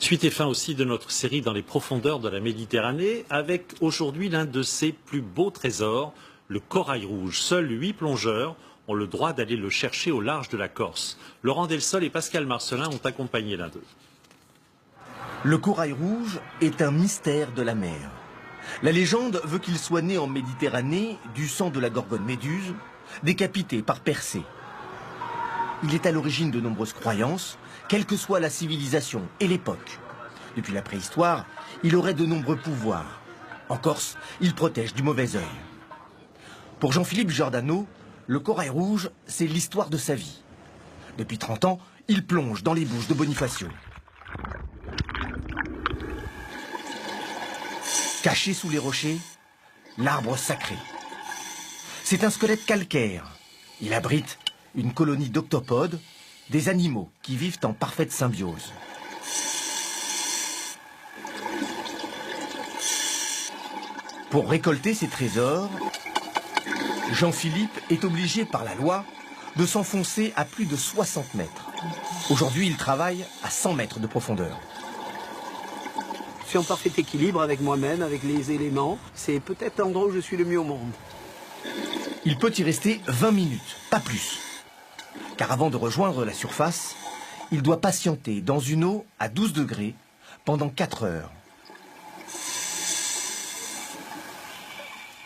Suite et fin aussi de notre série dans les profondeurs de la Méditerranée, avec aujourd'hui l'un de ses plus beaux trésors, le corail rouge. Seuls 8 plongeurs ont le droit d'aller le chercher au large de la Corse. Laurent Delsol et Pascal Marcelin ont accompagné l'un d'eux. Le corail rouge est un mystère de la mer. La légende veut qu'il soit né en Méditerranée du sang de la gorgone Méduse, décapité par Persée. Il est à l'origine de nombreuses croyances, quelle que soit la civilisation et l'époque. Depuis la préhistoire, il aurait de nombreux pouvoirs. En Corse, il protège du mauvais œil. Pour Jean-Philippe Giordano, le corail rouge, c'est l'histoire de sa vie. Depuis 30 ans, il plonge dans les bouches de Bonifacio. Caché sous les rochers, l'arbre sacré. C'est un squelette calcaire. Il abrite une colonie d'octopodes, des animaux qui vivent en parfaite symbiose. Pour récolter ces trésors, Jean-Philippe est obligé par la loi de s'enfoncer à plus de 60 mètres. Aujourd'hui, il travaille à 100 mètres de profondeur. Je suis en parfait équilibre avec moi-même, avec les éléments. C'est peut-être l'endroit où je suis le mieux au monde. Il peut y rester 20 minutes, pas plus. Car avant de rejoindre la surface, il doit patienter dans une eau à 12 degrés pendant 4 heures.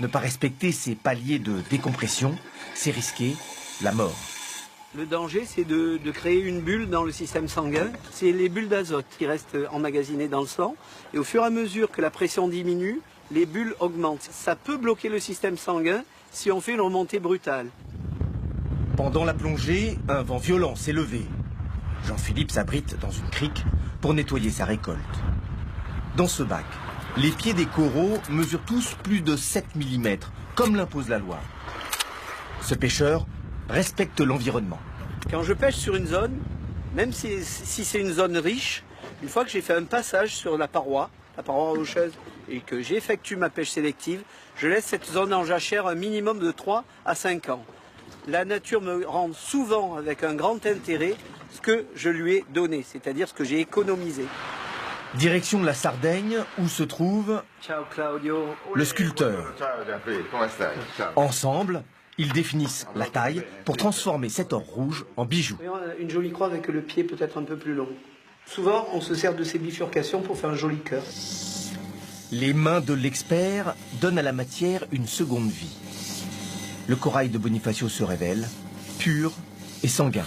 Ne pas respecter ces paliers de décompression, c'est risquer la mort. Le danger, c'est de créer une bulle dans le système sanguin. C'est les bulles d'azote qui restent emmagasinées dans le sang. Et au fur et à mesure que la pression diminue, les bulles augmentent. Ça peut bloquer le système sanguin si on fait une remontée brutale. Pendant la plongée, un vent violent s'est levé. Jean-Philippe s'abrite dans une crique pour nettoyer sa récolte. Dans ce bac, les pieds des coraux mesurent tous plus de 7 mm, comme l'impose la loi. Ce pêcheur respecte l'environnement. Quand je pêche sur une zone, même si c'est une zone riche, une fois que j'ai fait un passage sur la paroi rocheuse, et que j'effectue ma pêche sélective, je laisse cette zone en jachère un minimum de 3 à 5 ans. La nature me rend souvent avec un grand intérêt ce que je lui ai donné, c'est-à-dire ce que j'ai économisé. Direction de la Sardaigne, où se trouve Ciao Claudio. le sculpteur. Ensemble, ils définissent la taille pour transformer cet or rouge en bijoux. Une jolie croix avec le pied peut-être un peu plus long. Souvent, on se sert de ces bifurcations pour faire un joli cœur. Les mains de l'expert donnent à la matière une seconde vie. Le corail de Bonifacio se révèle pur et sanguin.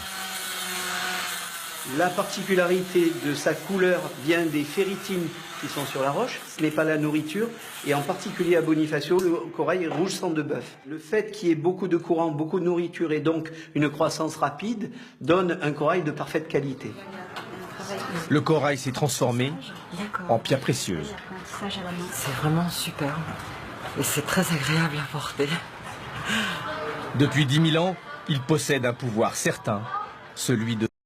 La particularité de sa couleur vient des ferritines qui sont sur la roche. Ce n'est pas la nourriture. Et en particulier à Bonifacio, le corail est rouge sang de bœuf. Le fait qu'il y ait beaucoup de courant, beaucoup de nourriture et donc une croissance rapide donne un corail de parfaite qualité. Le corail s'est transformé en pierre précieuse. C'est vraiment super. Et c'est très agréable à porter. Depuis 10 000 ans, il possède un pouvoir certain, celui de